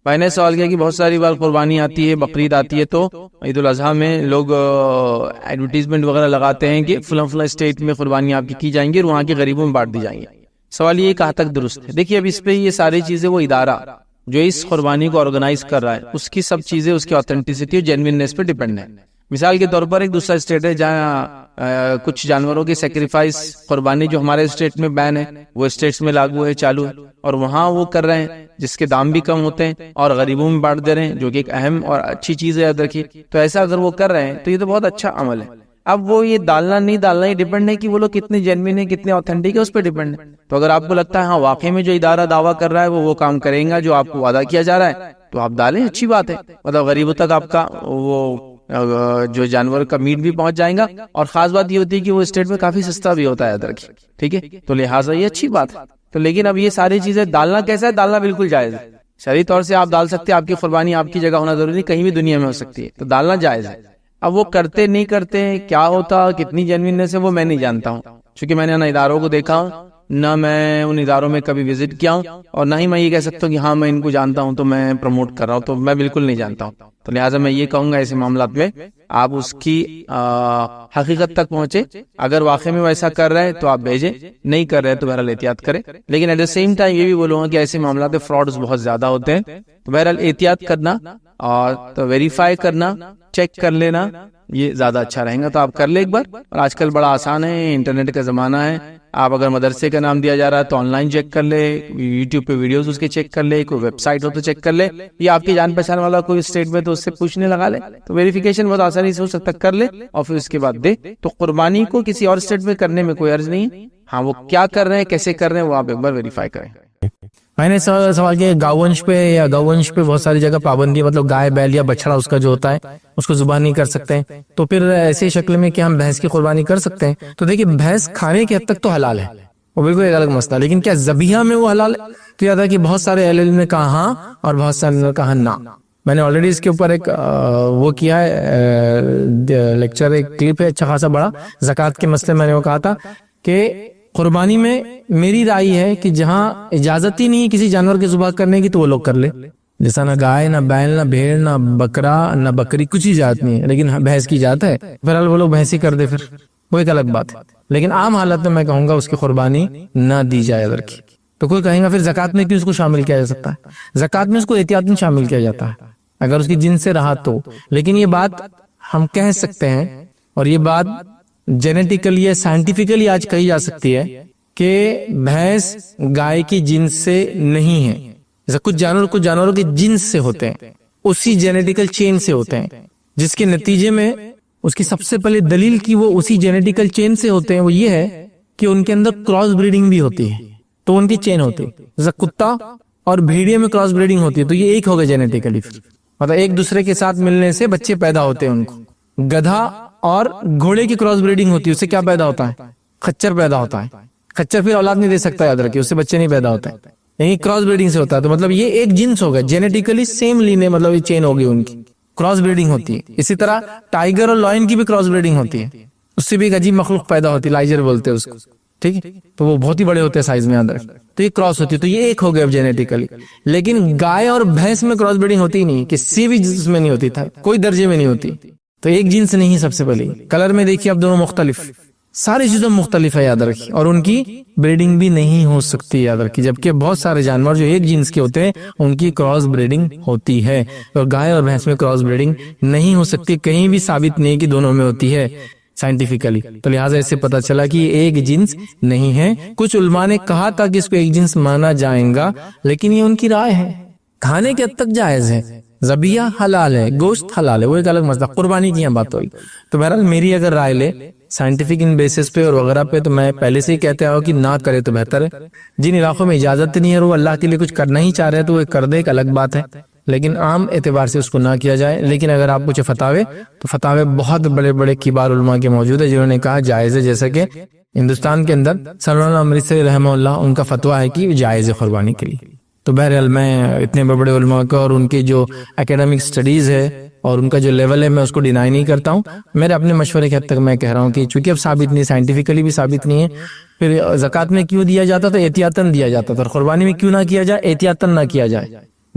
بھائی نے سوال کیا کہ بہت ساری بار قربانی آتی ہے، بقرعید آتی ہے، تو عید الاضحیٰ میں لوگ ایڈورٹیزمنٹ وغیرہ لگاتے ہیں کہ فلاں فلاں اسٹیٹ میں قربانی آپ کی جائیں گی اور وہاں کے غریبوں میں بانٹ دی جائیں گی۔ سوال یہ کہاں تک درست ہے؟ دیکھیے اب اس پہ یہ ساری چیزیں وہ ادارہ جو اس قربانی کو آرگنائز کر رہا ہے اس کی سب چیزیں اس کی آتھینٹسٹی اور جینویننس پہ ڈیپینڈ ہے۔ مثال کے طور پر ایک دوسرا اسٹیٹ ہے جہاں کچھ جانوروں کی سیکریفائس قربانی جو ہمارے اسٹیٹ میں بین ہے وہ اسٹیٹس میں لاگو ہے، چالو ہے، اور وہاں وہ کر رہے ہیں جس کے دام بھی کم ہوتے ہیں اور غریبوں میں بانٹ دے رہے ہیں، جو کہ ایک اہم اور اچھی چیز ہے، یاد رکھیے۔ تو ایسا اگر وہ کر رہے ہیں تو یہ تو بہت اچھا عمل ہے۔ اب وہ یہ ڈالنا نہیں ڈالنا یہ ڈیپینڈ ہے کہ وہ لوگ کتنے جینوین ہیں، کتنے آتھینٹک ہے، اس پہ ڈیپینڈ ہے۔ تو اگر آپ کو لگتا ہے ہاں واقعی میں جو ادارہ دعویٰ کر رہا ہے وہ کام کرے گا جو آپ کو وعدہ کیا جا رہا ہے تو آپ ڈالیں، اچھی بات ہے، مطلب غریبوں تک آپ کا وہ جو جانور کا میٹ بھی پہنچ جائے گا، اور خاص بات یہ ہوتی ہے کہ وہ اسٹیٹ میں کافی سستا بھی ہوتا ہے، یاد رکھیے، ٹھیک ہے، تو لہٰذا یہ اچھی بات ہے۔ تو لیکن اب یہ ساری چیزیں ڈالنا کیسا ہے؟ ڈالنا بالکل جائز ہے، شرعی طور سے آپ ڈال سکتے ہیں، آپ کی قربانی آپ کی جگہ ہونا ضروری نہیں، کہیں بھی دنیا میں ہو سکتی ہے، تو ڈالنا جائز ہے۔ اب وہ کرتے نہیں کرتے کیا ہوتا، کتنی جینویننس ہے وہ میں نہیں جانتا ہوں، چونکہ میں نے نہ اداروں کو دیکھا ہوں، نہ میں ان اداروں میں کبھی وزٹ کیا ہوں، اور نہ ہی میں یہ کہہ سکتا ہوں کہ ہاں میں ان کو جانتا ہوں تو میں پروموٹ کر رہا ہوں، تو میں بالکل نہیں جانتا ہوں۔ تو لہٰذا میں یہ کہوں گا ایسے معاملات میں آپ اس کی حقیقت تک پہنچے، اگر واقعی میں ویسا کر رہے ہیں تو آپ بھیجیں، نہیں کر رہے تو بہرحال احتیاط کریں۔ لیکن ایٹ دا سیم ٹائم یہ بھی بولوں گا کہ ایسے معاملات میں فراڈز بہت زیادہ ہوتے ہیں، تو بہرحال احتیاط کرنا اور تو ویریفائی کرنا، چیک کر لینا، یہ زیادہ اچھا رہے گا۔ تو آپ کر لیں ایک بار، اور آج کل بڑا آسان ہے، انٹرنیٹ کا زمانہ ہے، آپ اگر مدرسے کا نام دیا جا رہا ہے تو آن لائن چیک کر لے، یوٹیوب پہ ویڈیوز اس کے چیک کر لے، کوئی ویب سائٹ ہو تو چیک کر لے، یا آپ کی جان پہچان والا کوئی اسٹیٹ میں تو اس سے پوچھنے لگا لے، تو ویریفیکیشن بہت آسانی سے ہو سکتا کر لے اور پھر اس کے بعد دے۔ تو قربانی کو کسی اور اسٹیٹ میں کرنے میں کوئی عرض نہیں ہے، ہاں وہ کیا کر رہے ہیں، کیسے کر رہے ہیں، وہ آپ ایک بار ویریفائی کریں۔ میں نے سوال کیا گاونش پہ بہت ساری جگہ پابندی، مطلب گائے بیل یا بچڑا اس کا جو ہوتا ہے اس کو ذبح نہیں کر سکتے، تو پھر ایسی شکل میں کیا ہم بھینس کی قربانی کر سکتے ہیں؟ تو دیکھیے بھینس کھانے کے حد تک تو حلال ہے، وہ بالکل ایک الگ مسئلہ، لیکن کیا ذبیحہ میں وہ حلال ہے؟ تو یاد ہے کہ بہت سارے اہل علم نے کہا ہاں اور بہت سارے نے کہا نہ۔ میں نے آلریڈی اس کے اوپر ایک وہ کیا ہے لیکچر، ایک کلپ ہے اچھا خاصا بڑا، زکوٰۃ کے مسئلے میں نے وہ کہا تھا کہ قربانی میں میری رائے ہے کہ جہاں اجازت ہی نہیں ہے کسی جانور کے ذبح کرنے کی تو وہ لوگ کر لے، جیسا نہ گائے نہ بیل نہ بھیڑ نہ بکرا نہ بکری، کچھ ہی اجازت نہیں ہے، لیکن بھینس کی اجازت ہے، بہرحال وہ لوگ بھینس ہی کر دے، پھر وہ ایک الگ بات ہے۔ لیکن عام حالت میں کہوں گا اس کی قربانی نہ دی جائے اگر کی۔ تو کوئی کہیں گا پھر زکوٰۃ میں کیوں اس کو شامل کیا جا سکتا ہے؟ زکوٰۃ میں اس کو احتیاطاً شامل کیا جاتا ہے اگر اس کی جنس سے رہا تو، لیکن یہ بات ہم کہہ سکتے ہیں اور یہ بات جینیٹیکلی یا سائنٹیفکلی آج کہی جا سکتی ہے کہ بھینس گائے کی جنس سے نہیں ہے، جیسا کچھ جانوروں کے جنس سے ہوتے ہیں، اسی جینیٹیکل چین سے ہوتے ہیں، جس کے نتیجے میں اس کی سب سے پہلے دلیل کی وہ اسی جینیٹیکل چین سے ہوتے ہیں، وہ یہ ہے کہ ان کے اندر کراس بریڈنگ بھی ہوتی ہے، تو ان کی چین ہوتی ہے، جیسا کتا اور بھیڑیے میں کراس بریڈنگ ہوتی ہے تو یہ ایک ہو گئے جینیٹیکلی، مطلب ایک دوسرے کے ساتھ ملنے سے بچے پیدا ہوتے ہیں ان کو۔ گدھا اور گھوڑے کی کراس بریڈنگ ہوتی ہے، اس سے کیا پیدا ہوتا ہے؟ خچر پیدا ہوتا ہے، خچر پھر اولاد نہیں دے سکتا، یاد رکھیے اس سے بچے نہیں پیدا ہوتے، یعنی کراس بریڈنگ سے ہوتا ہے، تو مطلب یہ ایک جنس ہوگا، جینیٹیکلی سیم لینے، مطلب یہ چین ہوگی ان کی، کراس بریڈنگ ہوتی ہے۔ اسی طرح ٹائیگر اور لائن کی بھی کراس بریڈنگ ہوتی ہے، اس سے بھی ایک عجیب مخلوق پیدا ہوتی ہے، لائجر بولتے ہیں اس کو، ٹھیک ہے، تو وہ بہت ہی بڑے ہوتے ہیں سائز میں، یاد رکھ، تو یہ کراس ہوتی ہے، تو یہ ایک ہو گیا اب جینیٹیکلی۔ لیکن گائے اور بھینس میں کراس بریڈنگ ہوتی ہی نہیں، کسی بھی جنس میں نہیں ہوتی تھا، کوئی درجے میں نہیں ہوتی، تو ایک جنس نہیں۔ سب سے پہلے کلر میں دیکھیے اب دونوں مختلف، ساری چیزوں مختلف ہے، یاد رکھیے، اور ان کی بریڈنگ بھی نہیں ہو سکتی، یاد رکھیے، جبکہ بہت سارے جانور جو ایک جنس کے ہوتے ہیں ان کی کراس بریڈنگ ہوتی ہے، اور گائے اور بھینس میں کراس بریڈنگ نہیں ہو سکتی، کہیں بھی ثابت نہیں کہ دونوں میں ہوتی ہے سائنٹیفکلی، تو لہٰذا اس سے پتا چلا کہ یہ ایک جنس نہیں ہے۔ کچھ علماء نے کہا تھا کہ اس کو ایک جنس مانا جائے گا، لیکن یہ ان کی رائے ہے، کھانے کے حد تک جائز ہے، ذبیحہ حلال ہے، گوشت حلال ہے، وہ ایک الگ مسئلہ، قربانی کی یہاں بات ہوئی۔ تو بہرحال میری اگر رائے لے سائنٹیفک ان بیسس پہ اور وغیرہ پہ، تو میں پہلے سے ہی کہتا ہوں کہ نہ کرے تو بہتر ہے۔ جن علاقوں میں اجازت نہیں ہے اور وہ اللہ کے لیے کچھ کرنا ہی چاہ رہے تو وہ کر دے، ایک الگ بات ہے، لیکن عام اعتبار سے اس کو نہ کیا جائے۔ لیکن اگر آپ پوچھے فتاوے، تو فتاوے بہت بڑے بڑے کبار علماء کے موجود ہیں جنہوں نے کہا جائز ہے، جیسا کہ ہندوستان کے اندر سلمان امرتسری رحمہ اللہ، ان کا فتویٰ ہے کہ جائز ہے قربانی کے لیے۔ تو بہرحال میں اتنے بڑے علماء کا اور ان کی جو اکیڈمک سٹڈیز ہے اور ان کا جو لیول ہے میں اس کو ڈینائی نہیں کرتا ہوں، میرے اپنے مشورے کے حد تک میں کہہ رہا ہوں کہ چونکہ اب ثابت نہیں، سائنٹیفکلی بھی ثابت نہیں ہے، پھر زکوٰۃ میں کیوں دیا جاتا تھا؟ احتیاطاً دیا جاتا تھا، قربانی میں کیوں نہ کیا جائے؟ احتیاطاً نہ کیا جائے،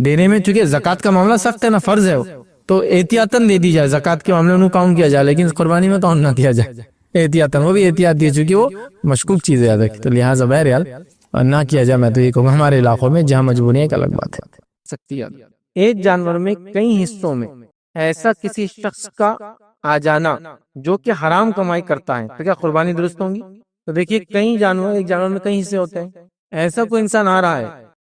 دینے میں چونکہ زکات کا معاملہ سخت ہے نا، فرض ہے وہ، تو احتیاطاً دے دی جائے، زکات کے معاملے میں کاؤنٹ کیا جائے، لیکن قربانی میں کاؤنٹ نہ کیا جائے، احتیاطاً، وہ بھی احتیاط دی، چونکہ وہ مشکوک چیز ہے یاد رکھیں، تو لہٰذا بہرحال نہ کیا جائے۔ میں تو یہ کہوں گا ہمارے علاقوں میں جہاں مجبوری ہے ایک الگ بات ہے۔ سکتی ایک جانور میں کئی حصوں میں ایسا کسی شخص کا آ جانا جو کہ حرام کمائی کرتا ہے تو کیا قربانی درست ہوں گی؟ تو دیکھیے کئی جانور، ایک جانور میں کئی حصے ہوتے ہیں، ایسا کوئی انسان آ رہا ہے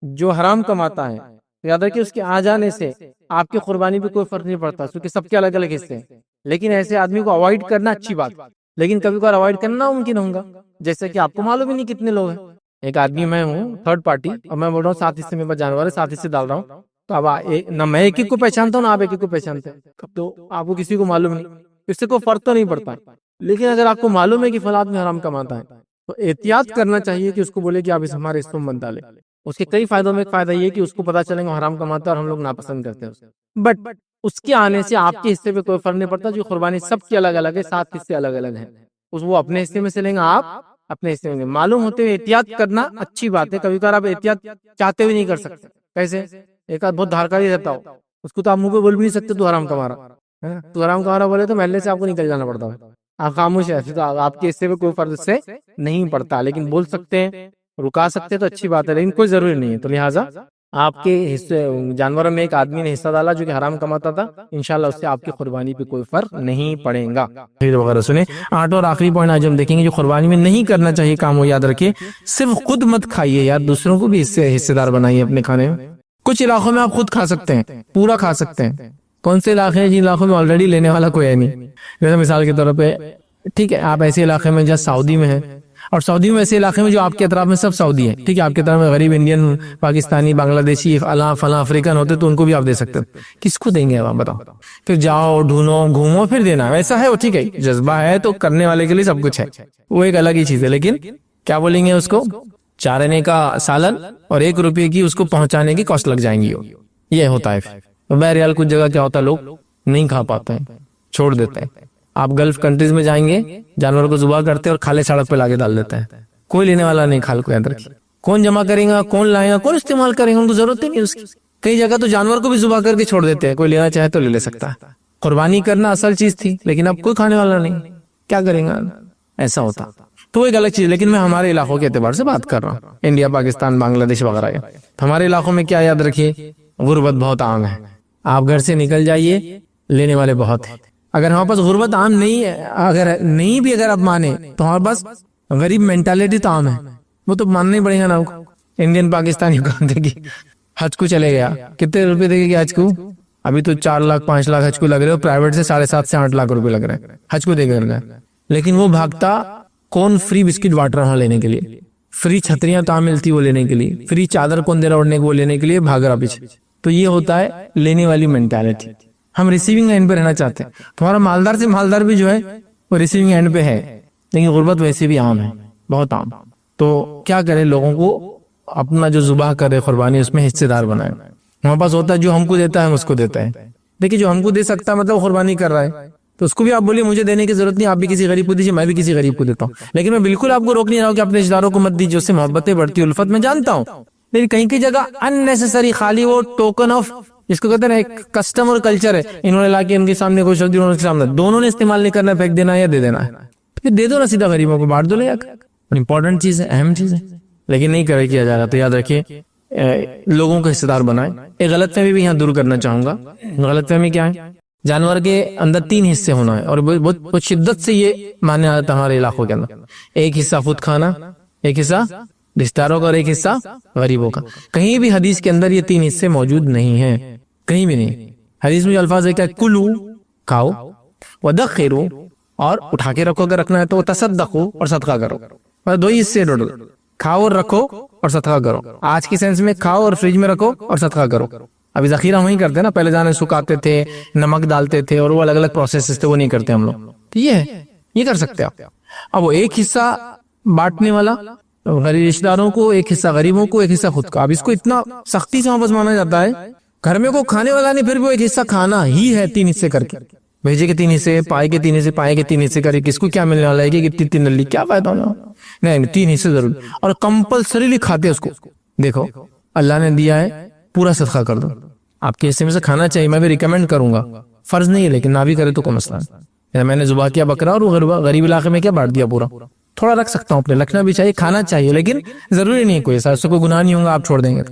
جو حرام کماتا ہے، یاد رکھیے اس کے آ جانے سے آپ کی قربانی پہ کوئی فرق نہیں پڑتا، کیونکہ سب کے الگ الگ حصے ہیں، لیکن ایسے آدمی کو اوائڈ کرنا اچھی بات، لیکن کبھی کبھار اوائڈ کرنا ناممکن ہوگا، جیسے کہ آپ کو معلوم ہی نہیں کتنے لوگ ہیں، ایک آدمی میں ہوں تھرڈ پارٹی، اور میں بول رہا ہوں 7 حصے میں جانور ہے، 7 حصے ڈال رہا ہوں، تو اب نہ میں ایک ایک کو پہچانتا ہوں نہ آپ ایک ایک کو پہچانتے ہیں، تو آپ کو کسی کو معلوم نہیں، اس سے کوئی فرق تو نہیں پڑتا، لیکن اگر آپ کو معلوم ہے کہ فلاں آدمی حرام کماتا ہے تو احتیاط کرنا چاہیے کہ اس کو بولے کہ آپ اس ہمارے حصوں میں مت ڈالیں۔ اس کے کئی فائدوں میں ایک فائدہ یہ کہ اس کو پتا چلے گا حرام کماتا ہے اور ہم لوگ ناپسند کرتے ہیں، بٹ اس کے آنے سے آپ کے حصے پہ کوئی فرق نہیں پڑتا، جو قربانی سب کی الگ الگ ہے، 7 حصے الگ الگ ہیں، وہ اپنے حصے میں سے لیں گا، آپ اپنے حصے میں، معلوم ہوتے ہوئے احتیاط کرنا اچھی بات ہے، کبھی کبھار آپ احتیاط چاہتے ہوئے نہیں کر سکتے، کیسے؟ ایک آدھ بہت دھارکاری رہتا ہو، اس کو تو آپ منہ پہ بول بھی نہیں سکتے تو حرام کما رہا ہے، تو حرام کما رہا بولے تو محلے سے آپ کو نکل جانا پڑتا ہے، آپ خاموش ہے، تو آپ کے حصے پہ کوئی فرض سے نہیں پڑتا، لیکن بول سکتے ہیں، رکا سکتے ہیں تو اچھی بات ہے، لیکن کوئی ضروری نہیں ہے، تو لہٰذا آپ کے حصے جانوروں میں ایک آدمی نے حصہ ڈالا جو کہ حرام کماتا تھا، انشاءاللہ اس سے آپ کی قربانی پہ کوئی فرق نہیں پڑے گا۔ وغیرہ سنیں 8 اور آخری پوائنٹ آج ہم دیکھیں گے جو قربانی میں نہیں کرنا چاہیے کام، وہ یاد رکھیے، صرف خود مت کھائیے یار، دوسروں کو بھی حصے دار بنائیے اپنے کھانے میں۔ کچھ علاقوں میں آپ خود کھا سکتے ہیں، پورا کھا سکتے ہیں، کون سے علاقے ہیں جن علاقوں میں آلریڈی لینے والا کوئی ہے نہیں، جیسے مثال کے طور پہ ٹھیک ہے آپ ایسے علاقے میں جہاں سعودی میں ہے، اور سعودی میں ایسے علاقے میں جو آپ کے اطراف میں سب سعودی ہیں، ٹھیک ہے، آپ کے اطراف میں غریب انڈین، پاکستانی، بنگلہ دیشی، فلاں افریقن ہوتے تو ان کو بھی آپ دے سکتے ہیں، کس کو دیں گے آپ بتاؤ؟ پھر جاؤ ڈھونڈو گھومو پھر دینا، ایسا ہے وہ، ٹھیک ہے جذبہ ہے تو کرنے والے کے لیے سب کچھ ہے، وہ ایک الگ ہی چیز ہے، لیکن کیا بولیں گے اس کو، 4 آنے کا سالن اور 1 روپے کی اس کو پہنچانے کی کاسٹ لگ جائیں گی، یہ ہوتا ہے۔ بہرحال کچھ جگہ کیا ہوتا ہے لوگ نہیں کھا پاتے ہیں، چھوڑ دیتے ہیں، آپ گلف کنٹریز میں جائیں گے جانور کو ذبح کرتے اور کھالے سڑک پہ لاکے ڈال دیتے ہیں، کوئی لینے والا نہیں، کھال کو یاد رکھیے، کون جمع کرے گا، کون لائے گا، کون استعمال کرے گا، ان کو ضرورت ہی نہیں اس کی۔ کئی جگہ تو جانور کو بھی ذبح کر کے چھوڑ دیتے ہیں، کوئی لینا چاہے تو لے سکتا ہے، قربانی کرنا اصل چیز تھی لیکن اب کوئی کھانے والا نہیں، کیا کریں گا، ایسا ہوتا تو ایک الگ چیز، لیکن میں ہمارے علاقوں کے اعتبار سے بات کر رہا ہوں، انڈیا، پاکستان، بنگلہ دیش وغیرہ۔ ہمارے علاقوں میں کیا یاد رکھیے، غربت بہت عام ہے، آپ گھر سے نکل جائیے لینے والے بہت ہیں، اگر ہمارے پاس غربت عام نہیں ہے، اگر آپ مانے تو ہمارے پاس غریب مینٹالٹی تو عام ہے، وہ تو ماننا ہی پڑے گا نا، انڈین پاکستانی کو دیکھیے حج کو چلے گیا، کتنے روپے دے گے حج کو؟ ابھی تو 4 لاکھ 5 لاکھ حج کو لگ رہے ہو، پرائیویٹ سے 7.5 سے 8 لاکھ روپے لگ رہے ہیں حج کو دے کر گئے، لیکن وہ بھاگتا کون فری بسکٹ واٹر وہاں لینے کے لیے، فری چھتریاں تو ملتی وہ لینے کے لیے، فری چادر کون دے رہا اڑنے کو وہ لینے کے لیے بھاگ رہا پیچھے، تو یہ ہوتا ہے لینے والی مینٹالٹی، ہم ریسیونگ اینڈ پہ رہنا چاہتے ہیں، تمہارا مالدار سے مالدار بھی جو ہے وہ ریسیونگ اینڈ پہ ہے، لیکن غربت ویسے بھی عام ہے، بہت عام، تو کیا کرے، لوگوں کو اپنا جو ذبح کرے قربانی اس میں حصے دار بنائے، ہمارے پاس ہوتا ہے جو ہم کو دیتا ہے ہم اس کو دیتا ہے، دیکھیے جو ہم کو دے سکتا ہے مطلب قربانی کر رہا ہے، تو اس کو بھی آپ بولیے مجھے دینے کی ضرورت نہیں، آپ بھی کسی غریب کو دیجیے، میں بھی کسی غریب کو دیتا ہوں، لیکن میں بالکل آپ کو روک نہیں رہا ہوں کہ اپنے رشتہ داروں کو مت دیجیے، اس سے محبتیں بڑھتی، الفت میں جانتا ہوں، لیکن کہیں کی جگہ اننیسیسری خالی وہ ٹوکن آف، جس کو کہتے ہیں ایک کسٹم اور کلچر ہے، انہوں نے لا کے ان کے سامنے کوئی شخص انہوں کے سامنے دونوں نے استعمال نہیں کرنا، پھینک دینا یا دے دینا ہے، پھر دے دو نا سیدھا غریبوں کو، بانٹ دو لے جا، امپورٹنٹ چیز ہے، اہم چیز ہے، لیکن نہیں کرے کیا جا رہا، تو یاد رکھیے لوگوں کو حصہ دار بنائیں۔ ایک غلط فہمی بھی یہاں دور کرنا چاہوں گا، غلط فہمی کیا ہے، جانور کے اندر 3 حصے ہونا ہے، اور بہت شدت سے یہ ماننے آتا ہے ہمارے علاقوں کے اندر، ایک حصہ خود کھانا، ایک حصہ رشتہ داروں کا، اور ایک حصہ غریبوں کا۔ کہیں بھی حدیث کے اندر یہ 3 حصے موجود نہیں ہیں، کہیں بھی نہیں، حدیث میں جو الفاظ ہے کیا، کلو کھاؤ، ودخرو اور اٹھا کے رکھو اگر رکھنا ہے تو، تصدقو اور صدقہ کرو، بس 2 ہی حصے ٹوٹل، کھاؤ اور رکھو اور صدقہ کرو، آج کی سینس میں کھاؤ اور فریج میں رکھو اور صدقہ کرو، ابھی ذخیرہ وہیں کرتے ہیں نا، پہلے جانے سکھاتے تھے، نمک ڈالتے تھے، اور وہ الگ الگ پروسیس تھے، وہ نہیں کرتے ہم لوگ، تو یہ کر سکتے آپ۔ اب وہ ایک حصہ بانٹنے والا غریب رشتہ داروں کو، ایک حصہ غریبوں کو، ایک حصہ خود کا، اب اس کو اتنا سختی سے واپس مانا جاتا ہے، گھر میں کو کھانے والا نہیں پھر بھی وہ ایک حصہ کھانا ہی ہے، 3 حصے کر کے، بھیجے کے 3 حصے، پائے کے 3 حصے، پائے کے 3 حصے کرے، کس کو کیا ملنے والا ہے کہ اتنی نلی کیا فائدہ ہونا، نہیں 3 حصے ضرور، اور کمپلسریلی کھاتے اس کو۔ دیکھو اللہ نے دیا ہے پورا صدقہ کر دو. آپ کے حصے میں سے کھانا چاہیے, میں بھی ریکمینڈ کروں گا, فرض نہیں ہے لیکن نہ بھی کرے تو کوئی مسئلہ نہیں. میں نے ذبح کیا بکرا اور وہ غریب علاقے میں کیا بانٹ دیا پورا, تھوڑا رکھ سکتا ہوں اپنے, رکھنا بھی چاہیے, کھانا چاہیے, لیکن ضروری نہیں کوئی ایسا, اس سے کوئی گناہ نہیں ہوگا آپ چھوڑ دیں گے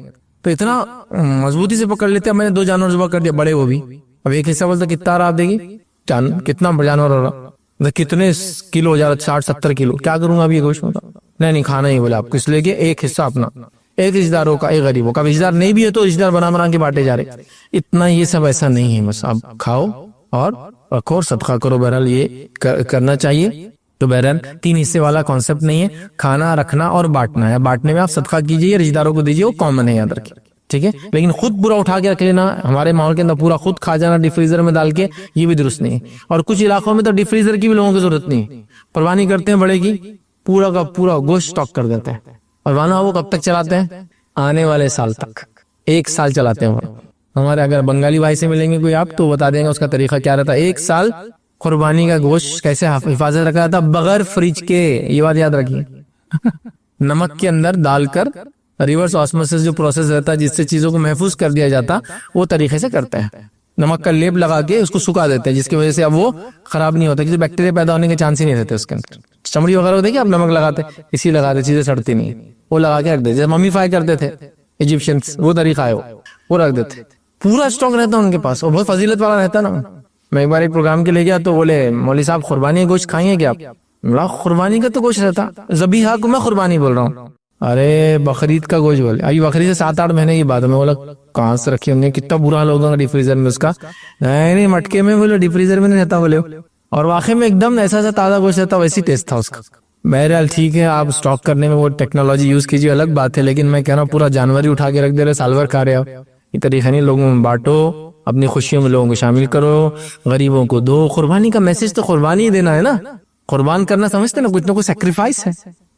تو اتنا مضبوطی سے پکڑ لیتے ہیں. میں نے 2 جانور ذبح کر دیا, بڑے وہ بھی, اب ایک حصہ بولتا کتنا رہا آپ دے گی, کتنا جانور ہو رہا, کتنے کلو ہو جا رہا, 60-70 کلو, کیا کروں گا اب یہ گوشت ہوتا, نہیں کھانا ہی بولے آپ کو, اس لیے کہ ایک حصہ اپنا, ایک رشتہ داروں کا, ایک غریبوں کا. رشتہ دار نہیں بھی ہے تو رشتہ دار بنا کے بانٹے جا رہے, اتنا یہ سب ایسا نہیں ہے. بس آپ کھاؤ اور رکھو اور صدقہ کرو. بہرحال یہ کرنا چاہیے. تو بہرحال 3 حصے والا کانسیپٹ نہیں ہے, کھانا, رکھنا اور بانٹنا ہے. بانٹنے میں آپ صدقہ کیجیے, رشتہ داروں کو دیجیے, وہ کامن ہے, یاد رکھیے, ٹھیک ہے. لیکن خود پورا اٹھا کے رکھ لینا, ہمارے ماحول کے اندر پورا خود کھا جانا ڈی فریزر میں ڈال کے, یہ بھی درست نہیں ہے. اور کچھ علاقوں میں تو ڈی فریزر کی بھی لوگوں کی ضرورت نہیں ہے, قربانی کرتے ہیں بڑے کی, پورا کا پورا گوشت اسٹاک کر دیتے ہیں. اور وانا وہ کب تک چلاتے ہیں, آنے والے سال تک, 1 سال چلاتے ہیں. ہمارے اگر بنگالی بھائی سے ملیں گے کوئی آپ تو بتا دیں گے اس کا طریقہ کیا رہتا ہے. 1 سال قربانی کا گوشت کیسے حفاظت رکھا تھا, بغیر فریج کے, یہ بات یاد رکھیے. نمک کے اندر ڈال کر ریورس آسموسس جو پروسیس رہتا ہے جس سے چیزوں کو محفوظ کر دیا جاتا, وہ طریقے سے کرتے ہیں. نمک کا لیپ لگا کے اس کو سکھا دیتے ہیں, جس کی وجہ سے اب وہ خراب نہیں ہوتا, کسی بیکٹیریا پیدا ہونے کے چانس ہی نہیں رہتے اس کے اندر. چمڑی وغیرہ ہوتی ہے کہ آپ نمک لگاتے, اسی لگاتے, چیزیں سڑتی نہیں, وہ لگا کے رکھ دیتے, جیسے ممی فرائی کرتے تھے ایجپشنس, وہ طریقہ ہے, وہ رکھ دیتے, پورا اسٹاک رہتا ان کے پاس, اور بہت فضیلت والا رہتا نا. میں ایک بار ایک پروگرام کے لے گیا تو بولے مولوی صاحب قربانی کا گوشت کھائیں گے کیا آپ؟ قربانی کا تو گوشت رہتا, ذبیحہ کو میں قربانی بول رہا ہوں. ارے بقرعید کا گوشت بولے, ابھی بقرعید سے 7-8 مہینے کی بات ہے. میں بولا کہاں سے رکھی ہوں گے, کتنا برا حال ہوگا ڈی فریزر میں اس کا. نہیں مٹکے میں, بولے ڈی فریزر میں نہیں رہتا بولے, اور واقعی میں ایک دم ایسا تازہ گوشت رہتا, ویسی ٹیسٹ تھا اس کا. بہرحال ٹھیک ہے, آپ اسٹاک کرنے میں وہ ٹیکنالوجی یوز کیجیے, الگ بات ہے, لیکن میں کہہ رہا ہوں پورا جانور ہی اٹھا کے رکھ دے رہے, سال بھر کھا رہے آپ, یہ طریقہ نہیں. لوگوں میں بانٹو, اپنی خوشیوں میں لوگوں کو شامل کرو, غریبوں کو دو. قربانی کا میسج تو قربانی ہی دینا ہے نا, قربان کرنا سمجھتے نا, کچھ نہ کچھ سیکریفائس ہے.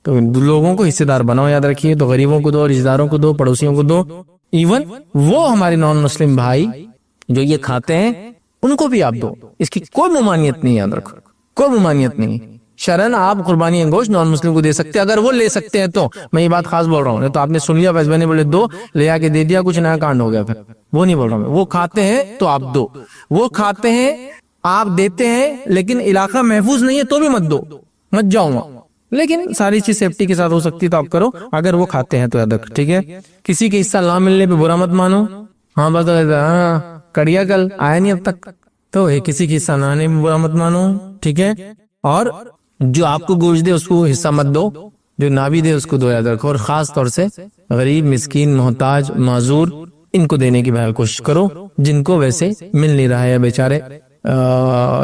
تو لوگوں کو حصے دار بناؤ, یاد رکھیے. تو غریبوں کو دو, رشتہ داروں کو دو, پڑوسیوں کو دو, ایون وہ ہمارے نان مسلم بھائی جو یہ کھاتے ہیں ان کو بھی آپ دو. اس کی کوئی ممانعت نہیں, یاد رکھو, کوئی ممانعت نہیں. شرن آپ قربانی گوشت نان مسلم کو دے سکتے ہیں, اگر وہ لے سکتے ہیں تو. میں یہ بات خاص بول رہا ہوں, تو آپ نے سن لیا بس, میں نے بولے دو, لے آ کے دے دیا, کچھ نیا کانڈ ہو گیا, پھر وہ نہیں بول رہا میں. وہ کھاتے ہیں تو آپ دو, وہ کھاتے ہیں آپ دیتے ہیں, لیکن علاقہ محفوظ نہیں ہے تو بھی مت دو, مت جاؤ وہاں. لیکن ساری چیز سیفٹی کے ساتھ ہو سکتی تو آپ کرو, اگر وہ کھاتے ہیں تو یاد رکھو, ٹھیک ہے. کسی کے حصہ نہ ملنے پہ برا مت مانو. ہاں بس کڑیا کل آیا نہیں اب تک, تو کسی کے حصہ نہ آنے پہ برا مت مانو, ٹھیک ہے. اور جو آپ کو گوشت دے اس کو حصہ مت دو, جو نہ بھی دے اس کو دو, یاد رکھو. اور خاص طور سے غریب, مسکین, محتاج, معذور, ان کو دینے کی بہرحال کوشش کرو, جن کو ویسے مل نہیں رہا ہے, بیچارے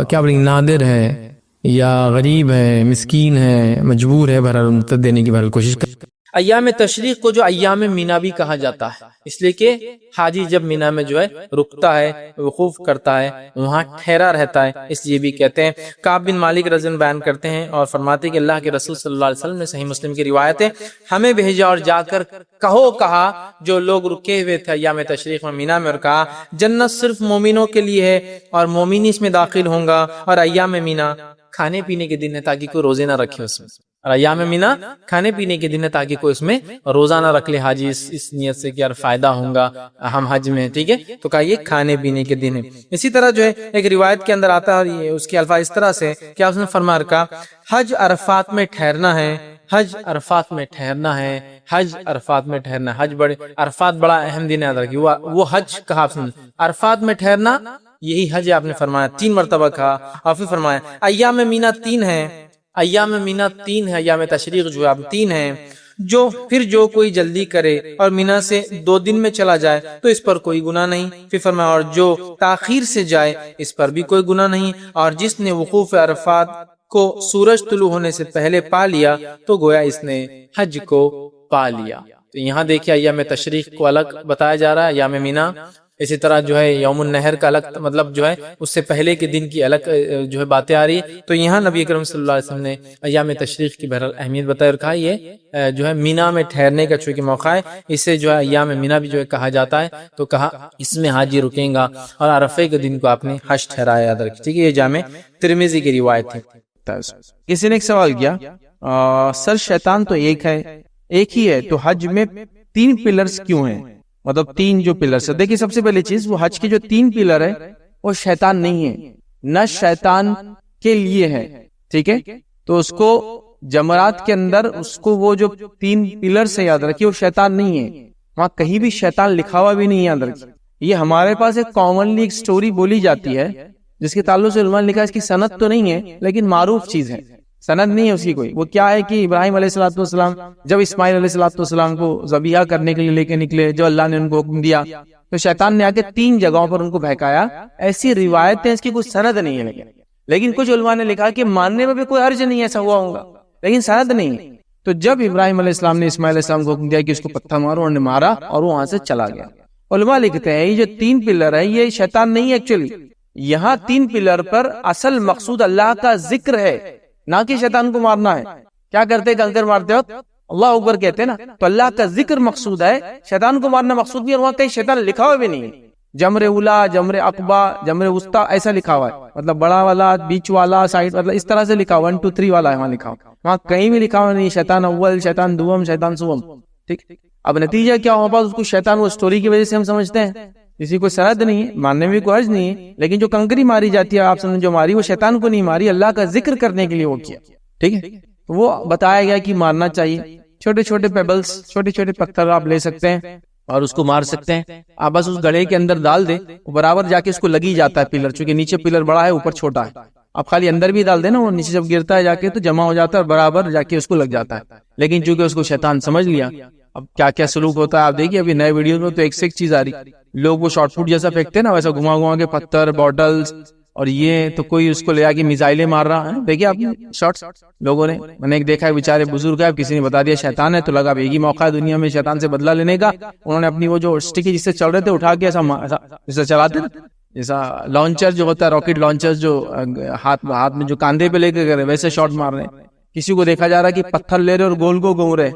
کیا بولیں گے, نادر ہے یا غریب ہے, مسکین ہے, مجبور ہے, بہرحال ان تک دینے کی بہرحال کوشش کرو. ایام تشریق کو جو ایام مینا بھی کہا جاتا ہے, اس لیے کہ حاجی جب مینا میں جو ہے رکتا ہے, وقوف کرتا ہے, وہاں ٹھہرا رہتا ہے, اس لیے بھی کہتے ہیں. کعب بن مالک رضی اللہ عنہ بیان کرتے ہیں اور فرماتے کہ اللہ کے رسول صلی اللہ علیہ وسلم نے, صحیح مسلم کی روایت ہے, ہمیں بھیجا اور جا کر کہا جو لوگ رکے ہوئے تھے ایام تشریق میں مینا میں, اور کہا جنت صرف مومنوں کے لیے ہے اور مومن اس میں داخل ہوں گا, اور ایام مینا کھانے پینے کے دن ہے تاکہ کوئی روزے نہ رکھے اس میں, اور ایام مینا کھانے پینے کے دن ہے تاکہ کوئی اس میں روزہ نہ رکھ لے حاجی, اس نیت سے کہ یار فائدہ ہوگا ہم حج میں, ٹھیک ہے. تو کہا یہ کھانے پینے کے دن ہے. اسی طرح جو ہے ایک روایت کے اندر آتا ہے, اس کے الفاظ اس طرح سے کہ آپ نے فرمایا رکھا حج عرفات میں ٹھہرنا ہے, حج عرفات میں ٹھہرنا ہے, حج عرفات میں ٹھہرنا. حج بڑے عرفات بڑا اہم دن یاد رکھیے, وہ حج کہا آپ نے, عرفات میں ٹھہرنا یہی حج آپ نے فرمایا, 3 مرتبہ کہا. اور پھر فرمایا ایام مینا 3 ہے, ایام مینا 3 ہے, ایام تشریق جو اب 3 ہیں. جو کوئی جلدی کرے اور مینا سے 2 دن میں چلا جائے تو اس پر کوئی گناہ نہیں. پھر فرمایا اور جو تاخیر سے جائے اس پر بھی کوئی گناہ نہیں, اور جس نے وقوف عرفات کو سورج طلوع ہونے سے پہلے پا لیا تو گویا اس نے حج کو پا لیا. تو یہاں دیکھیں ایام تشریق کو الگ بتایا جا رہا ہے, ایام مینا. اسی طرح جو ہے یوم النہر کا الگ, مطلب جو ہے اس سے پہلے کے دن کی الگ جو ہے باتیں آ رہی ہے. تو یہاں نبی کریم صلی اللہ علیہ وسلم نے ایام تشریق کی بہرحال اہمیت بتائی اور کہا یہ جو ہے مینا میں ٹھہرنے کا چونکہ موقع ہے, اسے جو ہے ایام مینا بھی جو ہے کہا جاتا ہے. تو کہا اس میں حاجی رکیں گا, اور عرفے کے دن کو آپ نے حج ٹھہرایا, یاد رکھیں, ٹھیک ہے. یہ جامع ترمذی کی روایت تھی. کسی نے ایک سوال کیا, سر شیطان تو ایک ہی ہے, تو حج میں 3 پلرز کیوں ہیں؟ مطلب 3 جو پلرز ہے. دیکھیے سب سے پہلی چیز وہ حج کے جو 3 پلر ہے وہ شیطان نہیں ہے, نہ شیطان کے لیے ہے, ٹھیک ہے. تو اس کو جمرات کے اندر اس کو وہ جو 3 پلر سے یاد رکھیے وہ شیطان نہیں ہے, وہاں کہیں بھی شیطان لکھا ہوا بھی نہیں ہے, یاد رکھیے. یہ ہمارے پاس ایک کامنلی ایک سٹوری بولی جاتی ہے جس کے تعلق سے علماء نے لکھا اس کی سند تو نہیں ہے لیکن معروف چیز ہے, سند نہیں ہے اس کی کوئی. وہ کیا ہے کہ ابراہیم علیہ الصلوۃ والسلام جب اسماعیل علیہ الصلوۃ والسلام کو ذبیحہ کرنے کے لیے لے کے نکلے, جو اللہ نے ان کو حکم دیا, تو شیطان نے آ کے 3 جگہوں پر ان کو بہکایا. ایسی روایتیں اس کی کوئی سند نہیں ہے, لیکن کچھ علماء نے لکھا کہ ماننے میں بھی کوئی حرج نہیں, ایسا ہوا ہوگا, لیکن سند نہیں ہے. تو جب ابراہیم علیہ السلام نے اسماعیل علیہ السلام کو حکم دیا کہ اس کو پتھر مارو, انہوں نے مارا اور وہ وہاں سے چلا گیا. علماء لکھتے ہیں یہ جو 3 پلر ہے یہ شیطان نہیں ہے ایکچولی. یہاں 3 پلر پر اصل مقصود اللہ کا ذکر ہے, نہ کہ شیطان کو مارنا ہے. کیا کرتے کنکر مارتے وقت اللہ اکبر کہتے ہیں نا, تو اللہ کا ذکر مقصود ہے, شیطان کو مارنا مقصود بھی ہے. وہاں کہیں شیطان لکھا ہوا بھی نہیں ہے, جمر اولا, جمر عقبہ, جمر وسطیٰ ایسا لکھا ہوا ہے, مطلب بڑا والا, بیچ والا, سائڈ, مطلب اس طرح سے لکھا ہوا 1 2 3 والا ہے وہاں لکھا ہوا. وہاں کہیں بھی لکھا ہوا نہیں شیطان اول, شیطان دوم, شیطان سوم, ٹھیک. اب نتیجہ کیا ہوا, اس کو شیطان وہ سٹوری کی وجہ سے ہم سمجھتے ہیں, کسی کو سند نہیں ہے, ماننے میں کوئی حرج نہیں ہے, لیکن جو کنکری ماری جاتی ہے آپ سمجھ جو ماری وہ شیطان کو نہیں ماری, اللہ کا ذکر کرنے کے لیے وہ کیا, ٹھیک ہے. وہ بتایا گیا کہ مارنا چاہیے. چھوٹے چھوٹے پیبلز, چھوٹے چھوٹے پتھر آپ لے سکتے ہیں اور اس کو مار سکتے ہیں. آپ بس اس گڑھے کے اندر ڈال دیں, وہ برابر جا کے اس کو لگی جاتا ہے پلر, چونکہ نیچے پلر بڑا ہے اوپر چھوٹا ہے. آپ خالی اندر بھی ڈال دیں نا, وہ نیچے جب گرتا ہے جا کے تو جمع ہو جاتا ہے اور برابر جا کے اس کو لگ جاتا ہے. لیکن چونکہ اس کو شیطان سمجھ لیا, اب کیا کیا سلوک ہوتا ہے آپ دیکھیے. ابھی نئے ویڈیو میں تو ایک سے ایک چیز آ رہی, لوگ وہ شارٹ فٹ جیسا پھینکتے ہیں نا, ویسا گھما گھما کے پتھر, بوٹلز, اور یہ تو کوئی اس کو لے آ کے میزائلیں مار رہا ہے. دیکھیے آپ شارٹس لوگوں نے, میں نے ایک دیکھا ہے بیچارے بزرگ ہے, کسی نے بتا دیا شیطان ہے, تو لگا ایک ہی موقع ہے دنیا میں شیطان سے بدلہ لینے کا. انہوں نے اپنی وہ جو اسٹک جس سے چل رہے تھے اٹھا کے ایسا چلاتے نا, جیسا لانچر جو ہوتا ہے, راکٹ لانچر جو ہاتھ میں جو کاندھے پہ لے کے کرے, ویسے شاٹ مار رہے ہیں. کسی کو دیکھا جا رہا ہے کہ پتھر لے رہے اور گول کو گھوم رہے,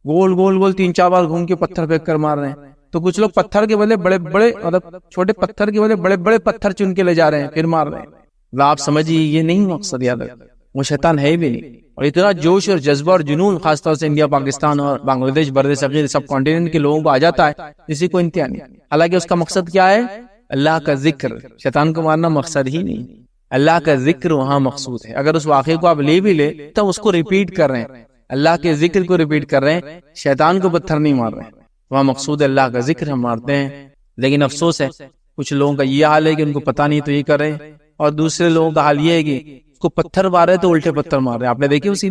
گول گول گول 3 4 بار گھوم کے پتھر پھینک کر مار رہے ہیں. تو کچھ لوگ پتھر کے بدلے بڑے بڑے, مطلب چھوٹے پتھر کے بدلے بڑے بڑے پتھر چن کے لے جا رہے ہیں پھر مار رہے ہیں. آپ سمجھیے یہ نہیں مقصد, یاد رکھ وہ شیطان ہے بھی نہیں. اور اتنا جوش اور جذبہ اور جنون خاص طور سے انڈیا, پاکستان اور بنگلہ دیش, بر صغیر, سب کانٹیننٹ کے لوگوں کو آ جاتا ہے, کسی کو انتہا نہیں. حالانکہ اس کا مقصد کیا ہے, اللہ کا ذکر. شیطان کو مارنا مقصد ہی نہیں, اللہ کا ذکر وہاں مقصود ہے. اگر اس واقعے کو آپ لے بھی لے تو اس کو ریپیٹ کر رہے ہیں, اللہ کے ذکر کو ریپیٹ کر رہے ہیں, شیطان کو پتھر نہیں مار رہے ہیں. وہاں مقصود اللہ کا ذکر ہم مارتے ہیں. لیکن افسوس ہے کچھ لوگوں کا یہ حال ہے کہ ان کو پتہ نہیں تو یہ کر رہے ہیں, اور دوسرے لوگوں کا حال یہ ہے کہ اس کو پتھر مار رہے تو الٹے پتھر مار رہے ہیں. آپ نے دیکھی اسی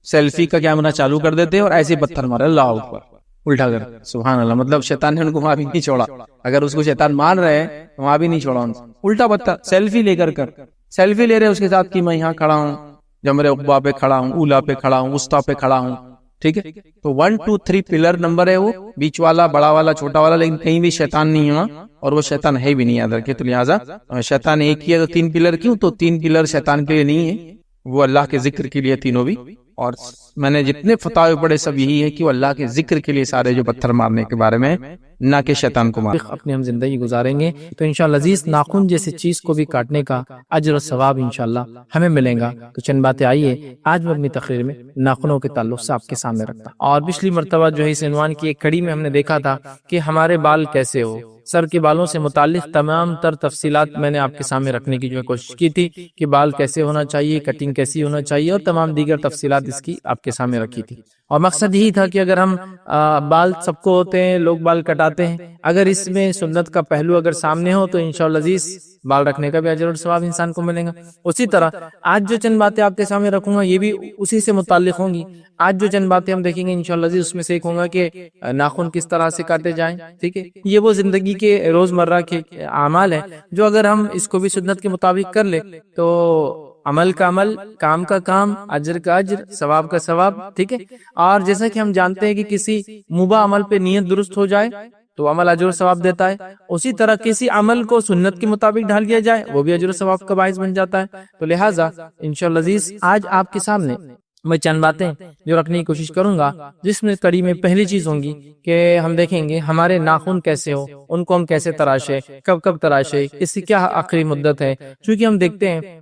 سیلفی کا کیمرہ چالو کر دیتے اور ایسے پتھر مار رہے, اللہ اکبر, الٹا کر, سبحان اللہ. مطلب شیطان نے ان کو وہاں بھی نہیں چھوڑا. اگر اس کو شیطان مان رہے ہیں وہاں بھی نہیں چھوڑا ان سے, الٹا پتھر سیلفی لے کر سیلفی لے رہے اس کے ساتھ کہ میں یہاں کھڑا ہوں, جمرے عقبہ پہ کھڑا ہوں, اولا پہ کھڑا ہوں, وسطیٰ پہ کھڑا ہوں, ٹھیک ہے. تو 1 2 3 پلر نمبر ہے, وہ بیچ والا, بڑا والا, چھوٹا والا, لیکن کہیں بھی شیطان نہیں ہوا, اور وہ شیطان ہے بھی نہیں, یاد رکھے. تو لہٰذا شیطان ایک ہی ہے, تو 3 پلر کیوں, تو 3 پلر شیطان کے لیے نہیں ہے, وہ اللہ کے ذکر کے لیے تینوں بھی. اور میں نے جتنے فتاوے پڑھے سب یہی ہے کہ وہ اللہ کے ذکر کے لیے سارے جو پتھر مارنے کے بارے میں, نہ کہ شیطان کو مار. اپنی ہم زندگی گزاریں گے تو انشاءاللہ عزیز ناخن جیسی چیز کو بھی کاٹنے کا اجر و ثواب انشاءاللہ ہمیں ملیں گا. تو چند باتیں آئیے آج میں اپنی تقریر میں ناخنوں کے تعلق سے آپ کے سامنے رکھتا. اور پچھلی مرتبہ جو ہے اس عنوان کی ایک کڑی میں ہم نے دیکھا تھا کہ ہمارے بال کیسے ہو, سر کے بالوں سے متعلق تمام تر تفصیلات میں نے آپ کے سامنے رکھنے کی جو کوشش کی تھی کہ بال کیسے ہونا چاہیے, کٹنگ کیسی ہونا چاہیے, اور تمام دیگر تفصیلات اس کی آپ کے سامنے رکھی تھی. اور مقصد یہی تھا کہ اگر ہم بال سب کو ہوتے ہیں, لوگ بال کٹاتے ہیں, اگر اس میں سنت کا پہلو اگر سامنے ہو تو انشاءاللہ عزیز بال رکھنے کا بھی اجر اور ثواب انسان کو ملے گا. اسی طرح آج جو چند باتیں آپ کے سامنے رکھوں گا یہ بھی اسی سے متعلق ہوں گی. آج جو چند باتیں ہم دیکھیں گے انشاءاللہ عزیز اس میں سے ایک ہوگا کہ ناخن کس طرح سے کاٹے جائیں, ٹھیک ہے. یہ وہ زندگی کے روزمرہ کے اعمال ہیں جو اگر ہم اس کو بھی سنت کے مطابق کر لیں تو عمل کا عمل, کام کا کام, اجر کا اجر, ثواب کا ثواب, ٹھیک ہے. اور جیسا کہ ہم جانتے ہیں کہ کسی مباح عمل پہ نیت درست ہو جائے تو عمل اجر و ثواب دیتا ہے, اسی طرح کسی عمل کو سنت کے مطابق ڈھال دیا جائے وہ بھی اجر و ثواب کا باعث بن جاتا ہے. تو لہٰذا انشاءاللہ عزیز آج آپ کے سامنے میں چند باتیں جو رکھنے کی کوشش کروں گا, جس میں کڑی میں پہلی چیز ہوں گی کہ ہم دیکھیں گے ہمارے ناخن کیسے ہو, ان کو ہم کیسے تراشے, کب تراشے, اس کی کیا آخری مدت ہے. چونکہ ہم دیکھتے ہیں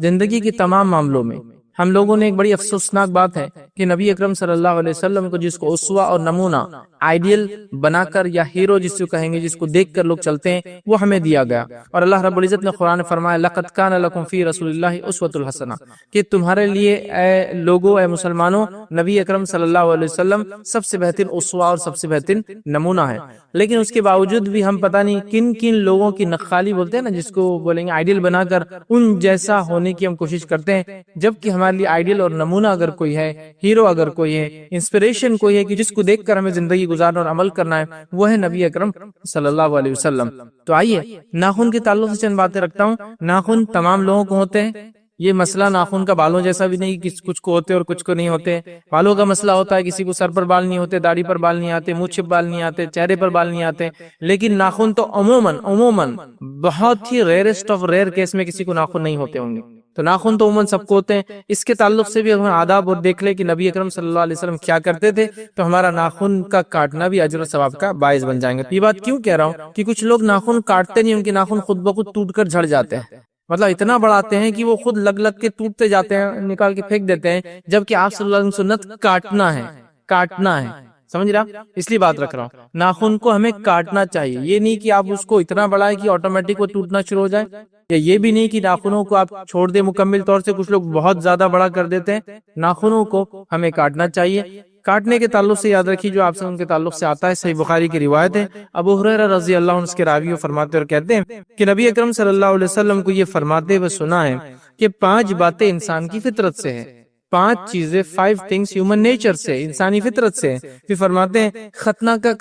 زندگی کے تمام معاملوں میں ہم لوگوں نے ایک بڑی افسوسناک بات ہے کہ نبی اکرم صلی اللہ علیہ وسلم کو جس کو اسوہ اور نمونہ آئیڈیل بنا کر یا ہیرو جس کو کہیں گے، جس کو دیکھ کر لوگ چلتے ہیں، وہ ہمیں دیا گیا. اور اللہ رب العزت نے قرآن فرمایا لقد کان لکم فی رسول اللہ اسوۃ الحسنہ، کہ تمہارے لیے اے لوگوں، اے مسلمانوں، نبی اکرم صلی اللہ علیہ وسلم سب سے بہترین اسوہ اور سب سے بہترین نمونہ ہے. لیکن اس کے باوجود بھی ہم پتہ نہیں کن کن لوگوں کی نخالی بولتے ہیں نا، جس کو بولیں گے آئیڈیل بنا کر ان جیسا ہونے کی ہم کوشش کرتے ہیں، جبکہ ہمارے لیے آئیڈیل اور نمونہ اگر کوئی ہے، ہیرو اگر کوئی ہے، انسپریشن کوئی ہے کہ جس کو دیکھ کر ہمیں زندگی گزارنا اور عمل کرنا ہے، وہ ہے نبی اکرم صلی اللہ علیہ وسلم. تو آئیے ناخن کے تعلق سے چند باتیں رکھتا ہوں. ناخن تمام لوگوں کو ہوتے ہیں. یہ مسئلہ ناخن کا بالوں جیسا بھی نہیں کہ کچھ کو ہوتے اور کچھ کو نہیں ہوتے. بالوں کا مسئلہ ہوتا ہے، کسی کو سر پر بال نہیں ہوتے، داڑھی پر بال نہیں آتے، منہ چھپ بال نہیں آتے، چہرے پر بال نہیں آتے. لیکن ناخن تو عموماً بہت ہی ریئرسٹ آف ریئر کیس میں کسی کو ناخن نہیں ہوتے ہوں گے. تو ناخن تو عموماً سب کو ہوتے ہیں. اس کے تعلق سے بھی اگر آداب اور دیکھ لے کہ نبی اکرم صلی اللہ علیہ وسلم کیا کرتے تھے، تو ہمارا ناخن کا کاٹنا بھی اجر و ثواب کا باعث بن جائیں گے. یہ بات کیوں کہہ رہا ہوں کہ کچھ لوگ ناخن کاٹتے نہیں، ان کے ناخن خود بخود ٹوٹ کر جھڑ جاتے ہیں. مطلب اتنا بڑھاتے ہیں کہ وہ خود لگ کے ٹوٹتے جاتے ہیں، نکال کے پھینک دیتے ہیں، جبکہ آپ صلی اللہ علیہ وسلم سنت کاٹنا ہے. سمجھ رہا؟ اس لیے بات رکھ رہا ہوں. ناخن کو ہمیں کاٹنا چاہیے. یہ نہیں کہ آپ اس کو اتنا بڑھائیں کہ آٹومیٹک وہ ٹوٹنا شروع ہو جائے، یا یہ بھی نہیں کہ ناخنوں کو آپ چھوڑ دیں مکمل طور سے. کچھ لوگ بہت زیادہ بڑا کر دیتے ہیں. ناخنوں کو ہمیں کاٹنا چاہیے. کاٹنے کے تعلق سے یاد رکھیے جو آپ سے ان کے تعلق سے آتا ہے، صحیح بخاری کی روایت ہے. ابو ہریرہ رضی اللہ عنہ اس کے راوی فرماتے اور کہتے ہیں کہ نبی اکرم صلی اللہ علیہ وسلم کو یہ فرماتے ہوئے سنا ہے کہ 5 باتیں انسان کی فطرت سے ہیں. 5 چیزیں 5 things ہیومن نیچر سے، انسانی فطرت سے. پھر فرماتے ہیں ختنہ کا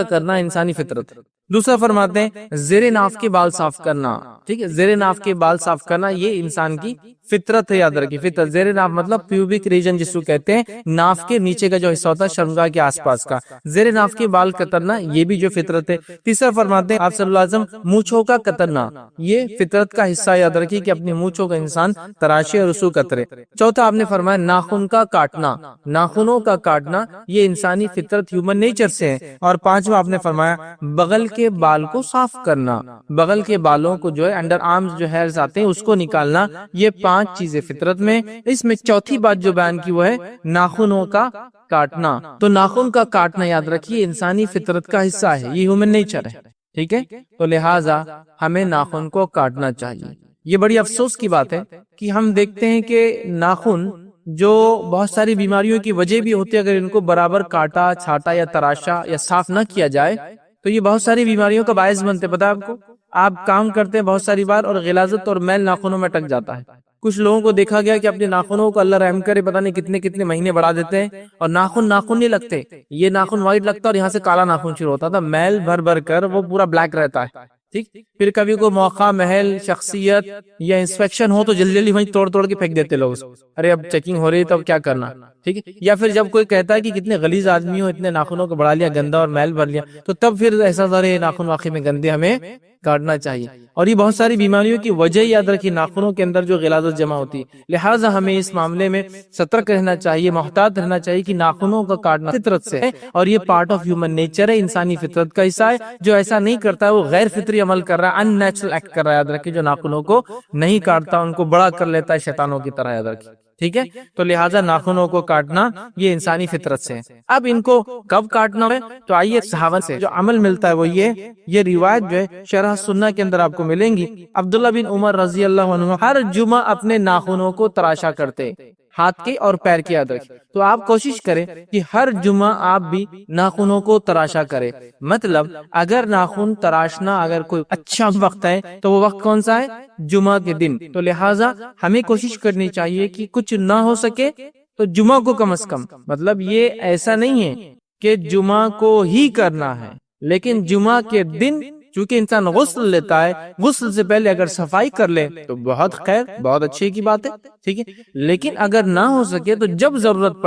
کرنا انسانی فطرت. دوسرا فرماتے ہیں زیر ناف کے بال صاف کرنا. ٹھیک ہے، زیر ناف کے بال صاف کرنا یہ انسان کی فطرت ہے. یاد رکھیے فطرت. زیر ناف مطلب پیوبک ریجن جس کو کہتے ہیں، ناف کے نیچے کا جو حصہ ہوتا ہے شرمگاہ کے آس پاس کا. زیر ناف کے بال کترنا یہ بھی جو فطرت ہے. تیسرا فرماتے ہیں آپ صلی اللہ علیہ وسلم مونچھوں کا کترنا، یہ فطرت کا حصہ. یاد رکھیے کہ اپنی مونچھوں کا انسان تراشے اور رسو کترے. چوتھا آپ نے فرمایا ناخن کا کاٹنا، ناخنوں کا کاٹنا یہ انسانی فطرت ہیومن نیچر سے ہے. اور 5واں آپ نے فرمایا بغل کے بال کو صاف کرنا، بغل کے بالوں کو جو ہے انڈر آرمز جو ہیئرز آتے ہیں اس کو نکالنا. یہ 5 چیزیں فطرت میں. اس میں چوتھی بات جو بیان کی وہ ہے ناخنوں کا کاٹنا. تو ناخن کا کاٹنا یاد رکھیے انسانی فطرت کا حصہ ہے، یہ ہیومن نیچر ہے. ٹھیک ہے، تو لہٰذا ہمیں ناخن کو کاٹنا چاہیے. یہ بڑی افسوس کی بات ہے کہ ہم دیکھتے ہیں کہ ناخن جو بہت ساری بیماریوں کی وجہ بھی ہوتی ہے، اگر ان کو برابر کاٹا، چھاٹا یا تراشا یا صاف نہ کیا جائے تو یہ بہت ساری بیماریوں کا باعث بنتے. پتہ ہے آپ کو، آپ کام کرتے ہیں بہت ساری بار اور غلاظت اور میل ناخنوں میں اٹک جاتا ہے. کچھ لوگوں کو دیکھا گیا کہ اپنے ناخنوں کو اللہ رحم کرے پتہ نہیں کتنے مہینے بڑھا دیتے ہیں اور ناخن نہیں لگتے. یہ ناخن وائٹ لگتا ہے اور یہاں سے کالا ناخن شروع ہوتا تھا، میل بھر کر وہ پورا بلیک رہتا ہے. ٹھیک، پھر کبھی کوئی موقع، محل، شخصیت یا انسپیکشن ہو تو جلدی وہیں توڑ کے پھینک دیتے لوگ. ارے اب چیکنگ ہو رہی ہے تو اب کیا کرنا. ٹھیک ہے، یا پھر جب کوئی کہتا ہے کہ کتنے غلیظ آدمی ہو، اتنے ناخنوں کو بڑھا لیا، گندا اور میل بھر لیا، تو تب پھر احساس آ رہا ہے ناخن واقعی میں گندے، ہمیں کاٹنا چاہیے. اور یہ بہت ساری بیماریوں کی وجہ یاد رکھیے ناخنوں کے اندر جو غلاظت جمع ہوتی ہے. لہٰذا ہمیں اس معاملے میں سترک رہنا چاہیے، محتاط رہنا چاہیے کہ ناخنوں کا کاٹنا فطرت سے ہے اور یہ پارٹ آف ہیومن نیچر ہے، انسانی فطرت کا حصہ ہے. جو ایسا نہیں کرتا ہے وہ غیر فطری عمل کر رہا ہے، ان نیچرل ایکٹ کر رہا ہے. یاد رکھیے جو ناخنوں کو نہیں کاٹتا ان کو بڑا کر لیتا ہے شیطانوں کی طرح. یاد رکھیے. ٹھیک ہے، تو لہٰذا ناخنوں کو کاٹنا یہ انسانی فطرت سے ہے. اب ان کو کب کاٹنا ہے؟ تو آئیے صحابہ سے جو عمل ملتا ہے وہ یہ روایت جو ہے شرح سنہ کے اندر آپ کو ملیں گی. عبداللہ بن عمر رضی اللہ عنہ ہر جمعہ اپنے ناخنوں کو تراشا کرتے، ہاتھ کے اور پیر کے. یاد رکھیں. تو آپ کوشش کریں کہ ہر جمعہ آپ بھی ناخنوں کو تراشا کریں. مطلب اگر ناخن تراشنا اگر کوئی اچھا وقت ہے تو وہ وقت کون سا ہے؟ جمعہ کے دن. تو لہٰذا ہمیں کوشش کرنی چاہیے کہ کچھ نہ ہو سکے تو جمعہ کو کم از کم. مطلب یہ ایسا نہیں ہے کہ جمعہ کو ہی کرنا ہے، لیکن جمعہ کے دن چونکہ انسان غسل لیتا ہے، غسل سے پہلے اگر صفائی کر لے تو بہت خیر، بہت اچھے کی بات ہے. ٹھیک ہے، لیکن اگر نہ ہو سکے تو جب ضرورت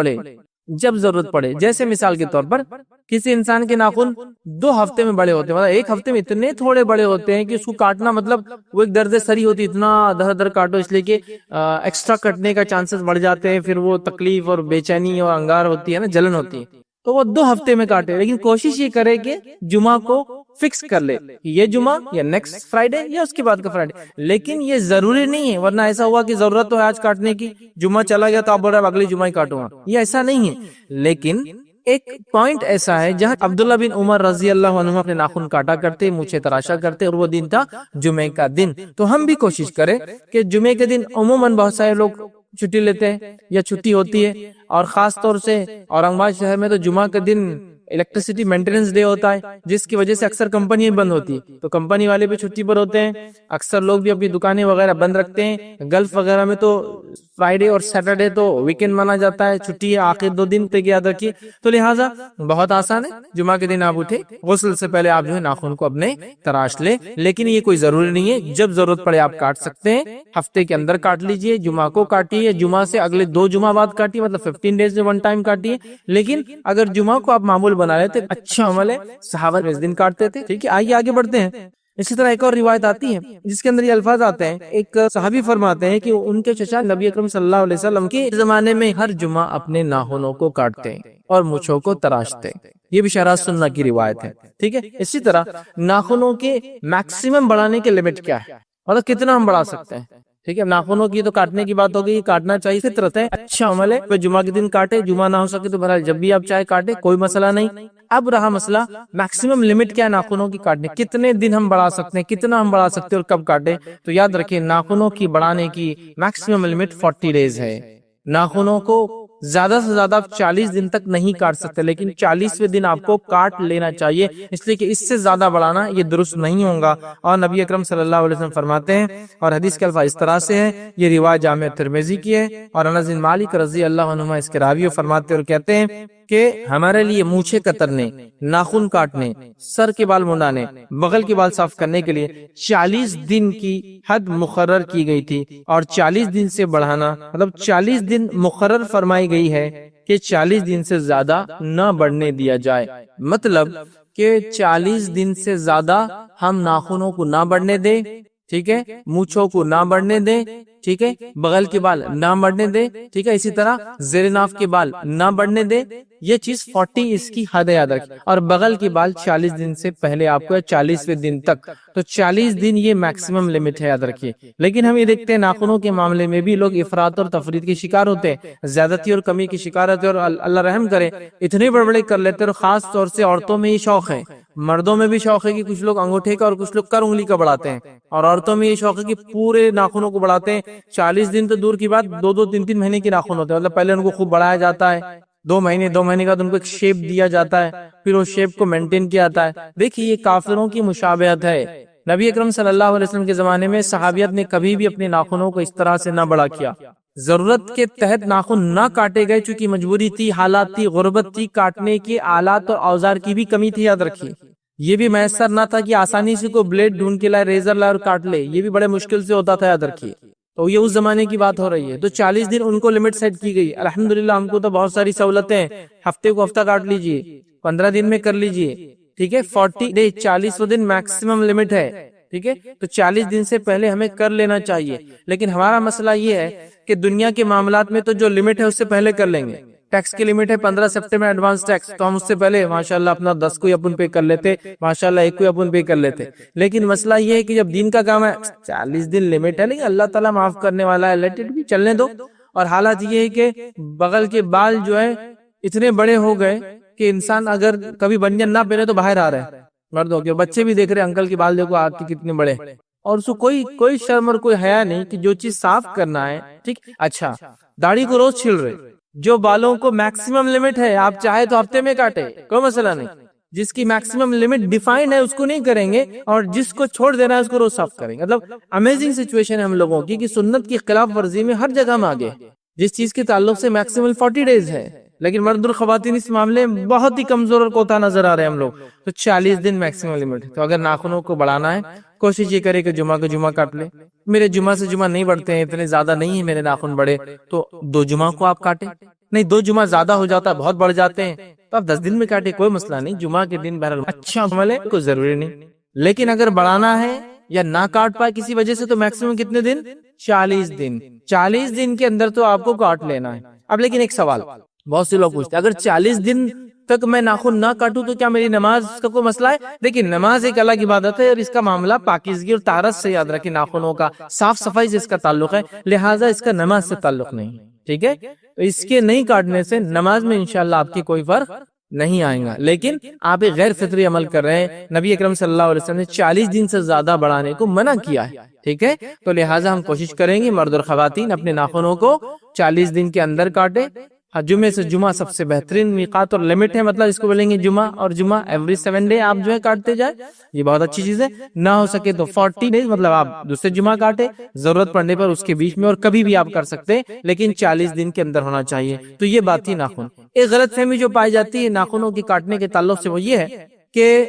پڑے جیسے مثال کے طور پر کسی انسان کے ناخن 2 ہفتے میں بڑے ہوتے ہیں، مطلب 1 ہفتے میں اتنے تھوڑے بڑے ہوتے ہیں کہ اس کو کاٹنا مطلب وہ ایک درد سری ہوتی، اتنا در کاٹو، اس لیے کہ ایکسٹرا کٹنے کا چانسز بڑھ جاتے ہیں. پھر وہ تکلیف اور بے چینی اور انگار ہوتی ہے نا، جلن ہوتی ہے. تو وہ 2 ہفتے میں کاٹے، لیکن کوشش یہ کرے کہ جمعہ کو فکس کر لے یہ جمعہ یا نیکسٹ فرائیڈے یا اس کے بعد کا فرائیڈے، لیکن یہ ضروری نہیں ہے، ورنہ ایسا ہوا کہ ضرورت تو ہے آج کاٹنے کی، جمعہ چلا گیا تو آپ بول رہے ہیں اگلی جمعہ ہی کاٹوں گا، یہ ایسا نہیں ہے۔ لیکن ایک پوائنٹ ایسا ہے جہاں عبداللہ بن عمر رضی اللہ عنہ اپنے ناخن کاٹا کرتے، مونچھیں تراشا کرتے، اور وہ دن تھا جمعے کا دن۔ تو ہم بھی کوشش کریں کہ جمعے کے دن عموماً بہت سارے لوگ چھٹی لیتے ہیں یا چھٹی ہوتی ہے، اور خاص طور سے اورنگ آباد شہر میں تو جمعہ کے دن الیکٹریسٹی مینٹیننس ڈے ہوتا ہے، جس کی وجہ سے اکثر کمپنیاں بند ہوتی ہے، تو کمپنی والے بھی چھٹی پر ہوتے ہیں، اکثر لوگ بھی اپنی دکانیں وغیرہ بند رکھتے ہیں۔ گلف وغیرہ میں تو فرائیڈے اور سیٹرڈے تو ویکینڈ مانا جاتا ہے، چھٹی ہے، آخر 2 دن تک یاد رکھیے۔ تو لہٰذا بہت آسان ہے، جمعہ کے دن آپ اٹھے، غسل سے پہلے آپ جو ہے ناخن کو اپنے تراش لے، لیکن یہ کوئی ضروری نہیں ہے، جب ضرورت پڑے آپ کاٹ سکتے ہیں، ہفتے کے اندر کاٹ لیجئے، جمعہ کو کاٹیے، جمعہ سے اگلے 2 جمعہ بعد کاٹیے، مطلب 15 ڈیز میں 1 ٹائم کاٹیے۔ لیکن اگر جمعہ کو آپ معمول بنا لیتے اچھا عمل ہے، صحابہ اس دن کاٹتے تھے۔ ٹھیک ہے، آئیے آگے بڑھتے ہیں۔ اسی طرح ایک اور روایت آتی ہے جس کے اندر یہ الفاظ آتے ہیں، ایک صحابی فرماتے ہیں کہ ان کے چچا نبی اکرم صلی اللہ علیہ وسلم کے زمانے میں ہر جمعہ اپنے ناخنوں کو کاٹتے اور مونچھوں کو تراشتے۔ یہ بھی شرح سنہ کی روایت ہے، ٹھیک ہے۔ اسی طرح ناخنوں کے میکسیمم بڑھانے کے لمٹ کیا ہے، مطلب کتنا ہم بڑھا سکتے ہیں، ٹھیک ہے۔ ناخنوں کی تو کاٹنے کی بات ہوگی، کاٹنا چاہیے، فطرت ہے، اچھا عمل ہے۔ کوئی جمعہ کے دن کاٹے، جمعہ نہ ہو سکے تو بہرحال جب بھی آپ چاہے کاٹے، کوئی مسئلہ نہیں۔ اب رہا مسئلہ میکسیمم لمٹ کیا ہے ناخنوں کی کاٹنے، کتنے دن ہم بڑھا سکتے ہیں، کتنا ہم بڑھا سکتے ہیں اور کب کاٹے۔ تو یاد رکھیں ناخنوں کی بڑھانے کی میکسیمم لمٹ 40 ڈیز ہے۔ ناخنوں کو زیادہ سے زیادہ آپ 40 دن تک نہیں کاٹ سکتے، لیکن 40ویں دن آپ کو کاٹ لینا چاہیے، اس لیے کہ اس سے زیادہ بڑھانا یہ درست نہیں ہوگا۔ اور نبی اکرم صلی اللہ علیہ وسلم فرماتے ہیں، اور حدیث کے الفاظ اس طرح سے ہے، یہ روایت جامع ترمذی کی ہے، اور انس بن مالک رضی اللہ عنہ اس کے راوی فرماتے اور کہتے ہیں کہ ہمارے لیے مونچھیں کترنے، ناخن کاٹنے، سر کے بال منڈانے، بغل کے بال صاف کرنے کے لیے 40 دن کی حد مقرر کی گئی تھی، اور 40 دن سے بڑھانا مطلب 40 دن مقرر فرمائی گئی ہے کہ 40 دن سے زیادہ نہ بڑھنے دیا جائے، مطلب کہ 40 دن سے زیادہ ہم ناخنوں کو نہ بڑھنے دیں، ٹھیک ہے، مونچھوں کو نہ بڑھنے دیں، ٹھیک ہے، بغل کے بال نہ بڑھنے دیں، ٹھیک ہے، اسی طرح زیر ناف کے بال نہ بڑھنے دیں، یہ چیز 40 اس کی حد یاد رکھیں، اور بغل کے بال 40 دن سے پہلے آپ کو 40ویں دن تک، تو 40 دن یہ میکسیمم لمٹ ہے، یاد رکھیے۔ لیکن ہم یہ دیکھتے ہیں ناخنوں کے معاملے میں بھی لوگ افراط اور تفریط کے شکار ہوتے ہیں، زیادتی اور کمی کی شکار ہوتے ہیں، اور اللہ رحم کرے اتنے بڑبڑے کر لیتے ہیں، اور خاص طور سے عورتوں میں یہ شوق ہے، مردوں میں بھی شوق ہے کہ کچھ لوگ انگوٹھے کا اور کچھ لوگ کر انگلی کا بڑھاتے ہیں، اور عورتوں میں یہ شوق ہے کہ پورے ناخنوں کو بڑھاتے ہیں۔ 40 دن تو دور کی بات، 2 3 مہینے کے ناخن ہوتے ہیں، مطلب پہلے ان کو خوب بڑھایا جاتا ہے، 2 مہینے کا ان کو ایک شیپ دیا جاتا ہے، پھر وہ شیپ کو مینٹین کیا جاتا ہے۔ دیکھیے یہ کافروں کی مشابہت ہے۔ نبی اکرم صلی اللہ علیہ وسلم کے زمانے میں صحابیت نے کبھی بھی اپنے ناخنوں کو اس طرح سے نہ بڑا کیا، ضرورت کے تحت ناخن نہ کاٹے گئے، چونکہ مجبوری تھی، حالات تھی، غربت تھی، کاٹنے کے آلات اور اوزار کی بھی کمی تھی، یاد رکھیے۔ یہ بھی میسر نہ تھا کہ آسانی سے کوئی بلیڈ ڈھونڈ کے لائے، ریزر لائے اور کاٹ لے، یہ بھی بڑے مشکل سے ہوتا تھا، یاد رکھیے۔ تو یہ اس زمانے کی بات ہو رہی ہے، تو 40 دن ان کو لمٹ سیٹ کی گئی۔ الحمدللہ ہم کو تو بہت ساری سہولتیں ہیں، ہفتے کو ہفتہ کاٹ لیجئے، 15 دن میں کر لیجئے، ٹھیک ہے، 40 دن میکسیمم لمٹ ہے، ٹھیک ہے، تو 40 دن سے پہلے ہمیں کر لینا چاہیے۔ لیکن ہمارا مسئلہ یہ ہے کہ دنیا کے معاملات میں تو جو لمٹ ہے اس سے پہلے کر لیں گے۔ ٹیکس کی لمٹ ہے 15 سپٹمبر ایڈوانس ٹیکس، تو ہم اس سے پہلے ماشاءاللہ اپنا 10 کو اپن پے کر لیتے، ماشاءاللہ 1 کو اپن پے کر لیتے۔ لیکن مسئلہ یہ ہے کہ جب دین کا کام ہے 40 دن لمٹ ہے، لیکن اللہ تعالیٰ معاف کرنے والا ہے، لیٹ اٹ بھی، چلنے دو۔ اور حالات یہ ہے کہ بغل کے بال جو ہے اتنے بڑے ہو گئے کہ انسان اگر کبھی بنیان نہ پہنے تو باہر آ رہا ہے، مردوں کے بچے بھی دیکھ رہے ہیں انکل کے بال دیکھو آپ کے کتنے بڑے، اور اس کو کوئی شرم اور کوئی حیا نہیں کہ جو چیز صاف کرنا ہے، ٹھیک۔ اچھا داڑھی کو روز چھیل رہے، جو بالوں کو میکسیمم لمٹ ہے، آپ چاہے تو ہفتے میں کاٹے، کوئی مسئلہ نہیں، جس کی میکسیمم لمٹ ڈیفائنڈ ہے اس کو نہیں کریں گے، اور جس کو چھوڑ دینا ہے اس کو روز صاف کریں گے۔ مطلب امیزنگ سچویشن ہے ہم لوگوں کی کہ سنت کی خلاف ورزی میں ہر جگہ میں آگے، جس چیز کے تعلق سے میکسیمم 40 ڈیز ہے، لیکن مرد اور خواتین اس معاملے میں بہت ہی کمزور اور کوتا نظر آ رہے ہیں ہم لوگ۔ تو 40 دن میکسیمم لمٹ ہے۔ تو اگر ناخنوں کو بڑھانا ہے کوشش یہ کرے کہ جمعہ کو جمعہ کاٹ لے۔ میرے جمعہ سے جمعہ نہیں بڑھتے ہیں، اتنے زیادہ نہیں ہیں میرے ناخن بڑے، تو 2 جمعہ کو آپ کاٹیں، نہیں 2 جمعہ زیادہ ہو جاتا ہے، بہت بڑھ جاتے ہیں تو آپ 10 دن میں کاٹے، کوئی مسئلہ نہیں۔ جمعہ کے دن بہرحال اچھا عمل ہے، کوئی ضروری نہیں، لیکن اگر بڑھانا ہے یا نہ کاٹ پائے کسی وجہ سے تو میکسیمم کتنے دن؟ 40 دن۔ 40 دن کے اندر تو آپ کو کاٹ لینا ہے۔ اب لیکن ایک سوال بہت سے لوگ پوچھتے ہیں، اگر 40 دن تک میں ناخن نہ کاٹوں تو کیا میری نماز کا کوئی مسئلہ ہے؟ دیکھیں نماز ایک الگ عبادت ہے اور اس کا معاملہ پاکیزگی اور طہارت سے، یاد رکھیں ناخنوں کا صاف صفائی سے اس کا تعلق ہے، لہٰذا اس کا نماز سے تعلق نہیں، ٹھیک ہے؟ تو اس کے نہیں کاٹنے سے نماز میں انشاءاللہ آپ کی کوئی فرق نہیں آئے گا، لیکن آپ ایک غیر فطری عمل کر رہے ہیں۔ نبی اکرم صلی اللہ علیہ وسلم نے 40 دن سے زیادہ بڑھانے کو منع کیا ہے، ٹھیک ہے؟ تو لہٰذا ہم کوشش کریں گے مرد اور خواتین اپنے ناخنوں کو 40 دن کے اندر کاٹیں۔ جمعے سے جمعہ سب سے بہترین میقات اور لمٹ ہے، مطلب اس کو بولیں گے جمعہ اور جمعہ ایوری 7 ڈے آپ جو ہے کاٹتے جائیں، یہ بہت اچھی چیز ہے۔ نہ ہو سکے تو 40 ڈیز مطلب آپ دوسرے جمعہ کاٹے، ضرورت پڑنے پر اس کے بیچ میں اور کبھی بھی آپ کر سکتے، لیکن 40 دن کے اندر ہونا چاہیے۔ تو یہ بات تھی ناخن۔ ایک غلط فہمی جو پائی جاتی ہے ناخنوں کے کاٹنے کے تعلق سے وہ یہ ہے کہ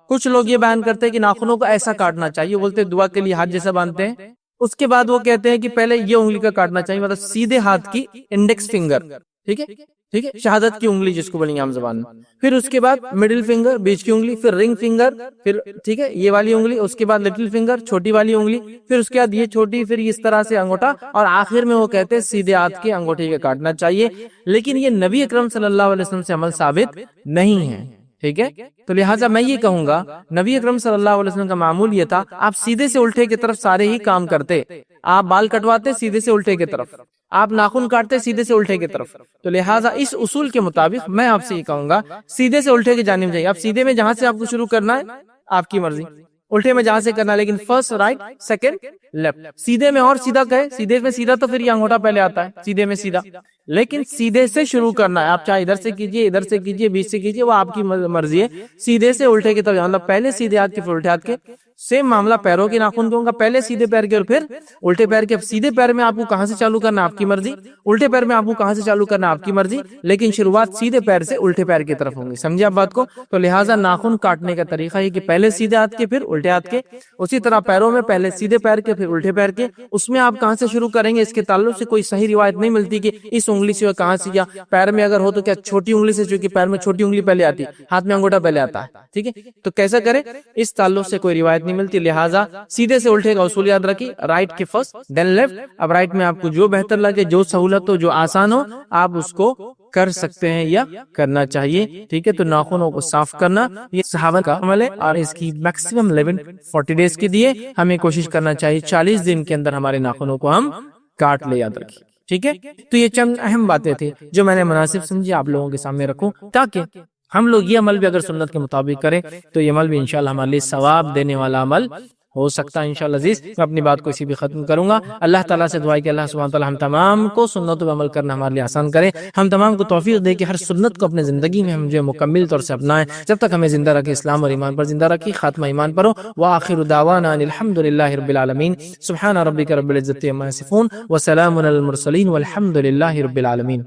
کچھ لوگ یہ بیان کرتے ہیں کہ ناخنوں کو ایسا کاٹنا چاہیے، بولتے دعا کے لیے ہاتھ جیسا باندھتے ہیں، اس کے بعد وہ کہتے ہیں کہ پہلے یہ انگلی کا کاٹنا چاہیے، مطلب سیدھے ہاتھ کی انڈیکس فنگر، ٹھیک ہے، ٹھیک ہے، شہادت کی انگلی جس کو بولیں گے عام زبان میں، پھر اس کے بعد مڈل فنگر بیچ کی انگلی، پھر رنگ فنگر، پھر ٹھیک ہے یہ والی انگلی، اس کے بعد لٹل فنگر چھوٹی والی انگلی، پھر اس کے بعد یہ چھوٹی، پھر اس طرح سے انگوٹھا، اور آخر میں وہ کہتے ہیں سیدھے ہاتھ کے انگوٹھے کا کاٹنا چاہیے، لیکن یہ نبی اکرم صلی اللہ علیہ وسلم سے عمل ثابت نہیں ہے، ٹھیک ہے؟ تو لہٰذا میں یہ کہوں گا نبی اکرم صلی اللہ علیہ وسلم کا معمول یہ تھا، آپ سیدھے سے الٹے کی طرف سارے ہی کام کرتے، آپ بال کٹواتے سیدھے سے الٹے کی طرف، آپ ناخن کاٹتے سیدھے سے الٹے کی طرف، تو لہٰذا اس اصول کے مطابق میں آپ سے یہ کہوں گا سیدھے سے الٹے کی جانب جائیے۔ آپ سیدھے میں جہاں سے آپ کو شروع کرنا ہے آپ کی مرضی، الٹے میں جہاں سے کرنا ہے، لیکن فرسٹ رائٹ سیکنڈ لیفٹ، سیدھے میں اور سیدھا کہے، سیدھے میں سیدھا تو پھر یہ انگوٹھا پہلے آتا ہے، سیدھے میں سیدھا، لیکن سیدھے سے شروع کرنا ہے، آپ چاہے ادھر سے کیجئے، ادھر سے کیجئے، بیچ سے کیجئے، وہ آپ کی مرضی ہے، سیدھے سے الٹے کی طرف، مطلب پہلے سیدھے ہاتھ کے پھر الٹے ہاتھ کے۔ سیم معاملہ پیروں کے ناخن کو، پہلے سیدھے پیر کے اور پھر الٹے پیر کے۔ اب سیدھے پیر میں آپ کو کہاں سے چالو کرنا آپ کی مرضی، الٹے پیر میں آپ کو کہاں سے چالو کرنا آپ کی مرضی، لیکن شروعات سیدھے پیر سے الٹے پیر کی طرف ہوں گی، سمجھے آپ بات کو؟ تو لہٰذا ناخن کاٹنے کا طریقہ یہ کہ پہلے سیدھے ہاتھ کے پھر الٹے ہاتھ کے، اسی طرح پیروں میں پہلے سیدھے پیر کے پھر الٹے پیر کے۔ اس میں آپ کہاں سے شروع کریں گے اس کے تعلق سے کوئی صحیح روایت نہیں ملتی کہ اس انگلی سے کہاں سے، یا پیر میں اگر ہو تو کیا چھوٹی انگلی سے، چونکہ پیر میں چھوٹی انگلی پہلے آتی ہے، ہاتھ میں انگوٹھا پہلے آتا ہے، ٹھیک ہے؟ تو کیسا کرے اس تعلق سے کوئی روایت نہیں ملتی، لہٰذا سیدھے سے الٹے کا اصول یاد رکھیے، رائٹ کے فرسٹ دین لیفٹ۔ اب رائٹ میں آپ کو جو بہتر لگے، جو سہولت ہو، جو آسان ہو، آپ اس کو کر سکتے ہیں یا کرنا چاہیے، ٹھیک ہے؟ تو ناخنوں کو صاف کرنا یہ صحابہ کا عمل ہے، اور اس کی میکسیمم لیمٹ 40 ڈیز کی دیے، ہمیں کوشش کرنا چاہیے 40 دن کے اندر ہمارے ناخنوں کو ہم کاٹ لے، یاد رکھیے، ٹھیک ہے؟ تو یہ چند اہم باتیں تھیں جو میں نے مناسب سمجھی آپ لوگوں کے سامنے رکھوں، تاکہ ہم لوگ یہ عمل بھی اگر سنت کے مطابق کریں تو یہ عمل بھی انشاءاللہ ہمارے لیے ثواب دینے والا عمل ہو سکتا ہے انشاءاللہ عزیز۔ میں اپنی بات کو اسی بھی ختم کروں گا۔ اللہ تعالیٰ سے دعا ہے کہ اللہ سبحانہ تعالیٰ ہم تمام کو سنتوں پر عمل کرنا ہمارے لیے آسان کرے، ہم تمام کو توفیق دے کہ ہر سنت کو اپنے زندگی میں ہم جو مکمل طور سے اپنائیں، جب تک ہمیں زندہ رکھے اسلام اور ایمان پر زندہ رکھے، خاتمہ ایمان پر ہو۔ وآخر دعوانا ان الحمد للہ رب العالمین، سبحان ربک رب العزۃ عما یصفون، وسلام علی المرسلین، والحمد للہ رب العالمین۔